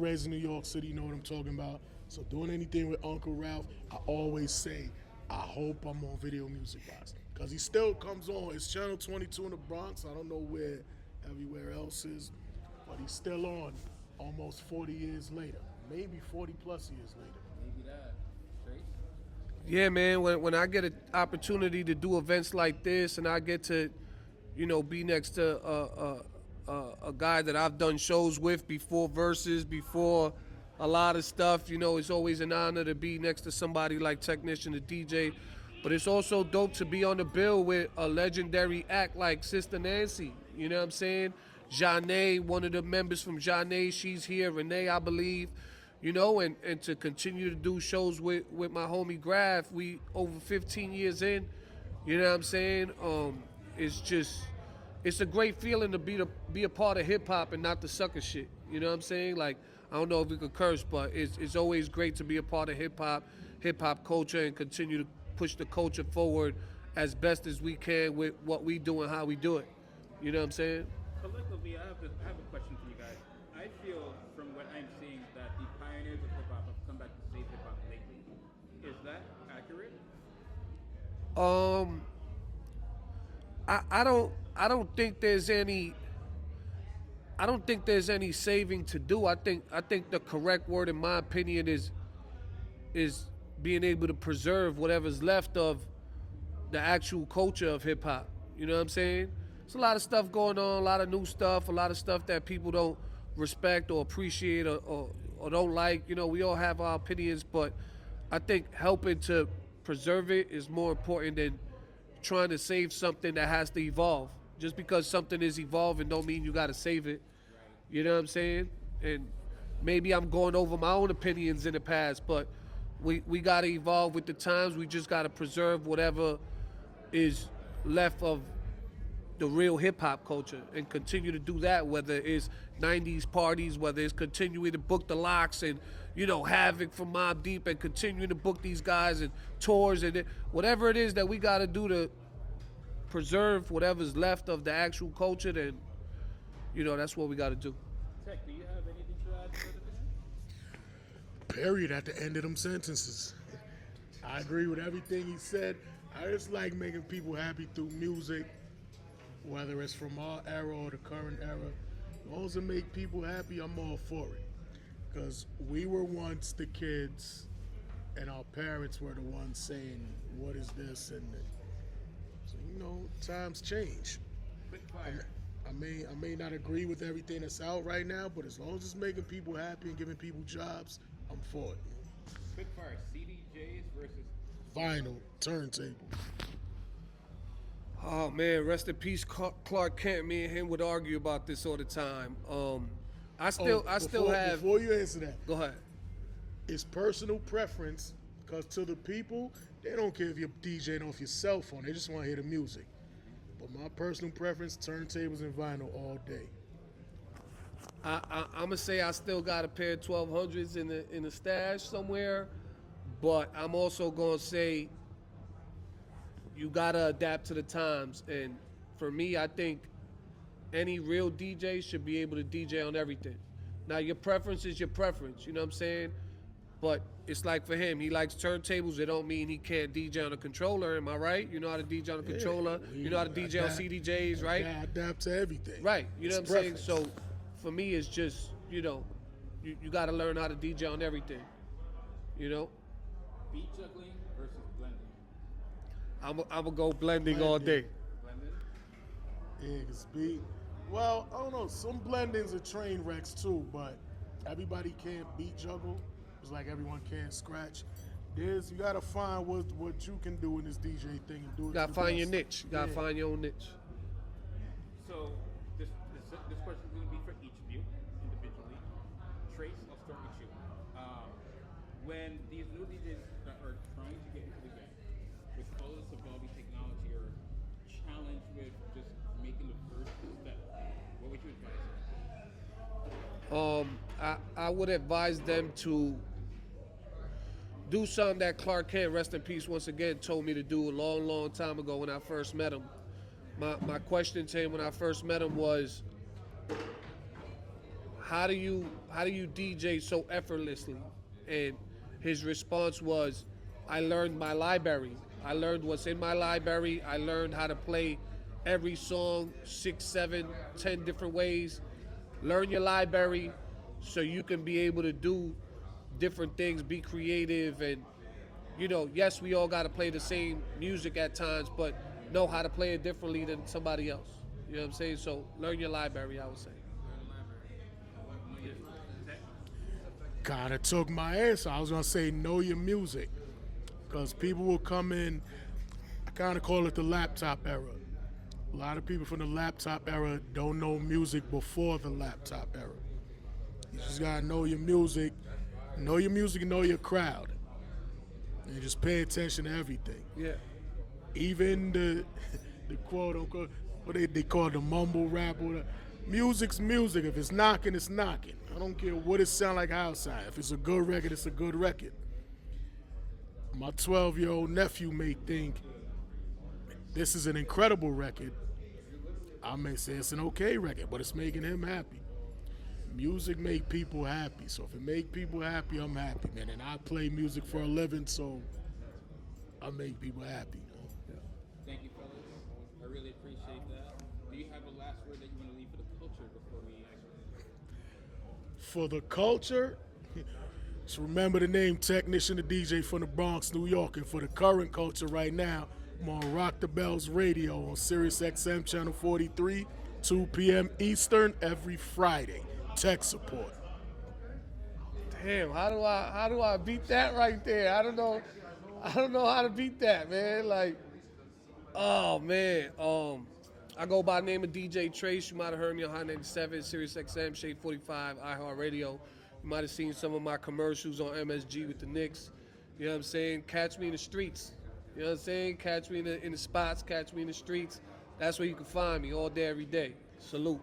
Raised in New York City, you know what I'm talking about. So doing anything with Uncle Ralph, I always say, I hope I'm on Video Music Box. Because he still comes on. It's Channel 22 in the Bronx. I don't know where everywhere else is. But he's still on almost 40 years later. Maybe 40 plus years later. Maybe that. Trace? Yeah, man. When I get an opportunity to do events like this, and I get to, be next to a guy that I've done shows with before, verses before, a lot of stuff. It's always an honor to be next to somebody like Technician, the DJ. But it's also dope to be on the bill with a legendary act like Sister Nancy. You know what I'm saying? Janae, one of the members from Janae, she's here. Renee, I believe. And to continue to do shows with my homie Graf, we over 15 years in, you know what I'm saying? It's a great feeling to be a part of hip hop and not the sucker shit. You know what I'm saying? Like, I don't know if we could curse, but it's always great to be a part of hip hop culture, and continue to push the culture forward as best as we can with what we do and how we do it. You know what I'm saying? Collectively, I have a question for you guys. I feel, from what I'm seeing, that the pioneers of hip hop have come back to save hip hop lately. Is that accurate? Um, I don't think there's any. I don't think there's any saving to do. I think the correct word, in my opinion, is being able to preserve whatever's left of the actual culture of hip hop. You know what I'm saying? There's a lot of stuff going on, a lot of new stuff, a lot of stuff that people don't respect or appreciate or don't like. We all have our opinions, but I think helping to preserve it is more important than trying to save something that has to evolve. Just because something is evolving don't mean you got to save it. You know what I'm saying? And maybe I'm going over my own opinions in the past, but we got to evolve with the times. We just got to preserve whatever is left of the real hip-hop culture and continue to do that, whether it's 90s parties, whether it's continuing to book the Locks and, Havoc from Mobb Deep, and continuing to book these guys and tours, and whatever it is that we got to do to preserve whatever's left of the actual culture, then, that's what we got to do. Tech, do you have anything to add to that? Period at the end of them sentences. I agree with everything he said. I just like making people happy through music, whether it's from our era or the current era. As long as it make people happy, I'm all for it. Because we were once the kids, and our parents were the ones saying, what is this? And so, times change. Quick fire. I may not agree with everything that's out right now, but as long as it's making people happy and giving people jobs, I'm for it. Quick fire. CDJs versus Vinyl, turntable. Oh man, rest in peace, Clark Kent. Me and him would argue about this all the time. I still have. Before you answer that, Go ahead. it's personal preference, because to the people, they don't care if you're DJing off your cell phone. They just want to hear the music. But my personal preference, turntables and vinyl all day. I'm gonna say I still got a pair of 1200s in the stash somewhere, but I'm also gonna say you gotta adapt to the times. And for me, I think any real DJ should be able to DJ on everything. Now, your preference is your preference, you know what I'm saying? But it's like for him, he likes turntables. It don't mean he can't DJ on a controller. Am I right? You know how to DJ on a controller. You know how to DJ on CDJs, right? I adapt to everything. Right. You know It's what I'm preference. saying? So for me, it's just, you got to learn how to DJ on everything. beat juggling versus blending. I'm gonna go blending all day. Blending? Yeah, cause well, I don't know. Some blendings are train wrecks too, but everybody can't beat juggle. It's like everyone can't scratch. You gotta find what you can do in this DJ thing and do it. You gotta the find your best. niche. You gotta Yeah. find your own niche. So this question is going to be for each of you individually. Trace, I'll start with you. When these new DJs that are trying to get into the game, with all this evolving technology, are challenged with just making the first step, what would you advise them? I would advise them to do something that Clark Kent, rest in peace once again, told me to do a long, long time ago when I first met him. My question to him when I first met him was, how do you DJ so effortlessly? And his response was, I learned my library. I learned what's in my library. I learned how to play every song 6, 7, 10 different ways. Learn your library so you can be able to do different things, be creative, and yes, we all got to play the same music at times, but know how to play it differently than somebody else. You know what I'm saying? So learn your library, I would say. Kind of took my answer. I was going to say know your music. Because people will come in, I kind of call it the laptop era. A lot of people from the laptop era don't know music before the laptop era. You just got to know your music and know your crowd. And just pay attention to everything. Yeah. Even the quote unquote, what they call the mumble rap. Music's music. If it's knocking, it's knocking. I don't care what it sound like outside. If it's a good record, it's a good record. My 12-year-old nephew may think this is an incredible record. I may say it's an okay record, but it's making him happy. Music make people happy, so if it make people happy, I'm happy, man. And I play music for a living, so I make people happy. Thank you, fellas. I really appreciate that. Do you have a last word that you want to leave for the culture before we actually? For the culture, just remember the name Technician, the DJ from the Bronx, New York. And for the current culture right now, I'm on Rock the Bells Radio on Sirius XM Channel 43, 2 p.m. Eastern every Friday. Tech support. Damn, how do I beat that right there? I don't know how to beat that, man. Like, oh man. I go by the name of DJ Trace. You might have heard me on Hot 97, Sirius XM, Shade 45, iHeartRadio. You might have seen some of my commercials on MSG with the Knicks. You know what I'm saying? Catch me in the streets. You know what I'm saying? Catch me in the spots, catch me in the streets. That's where you can find me all day, every day. Salute.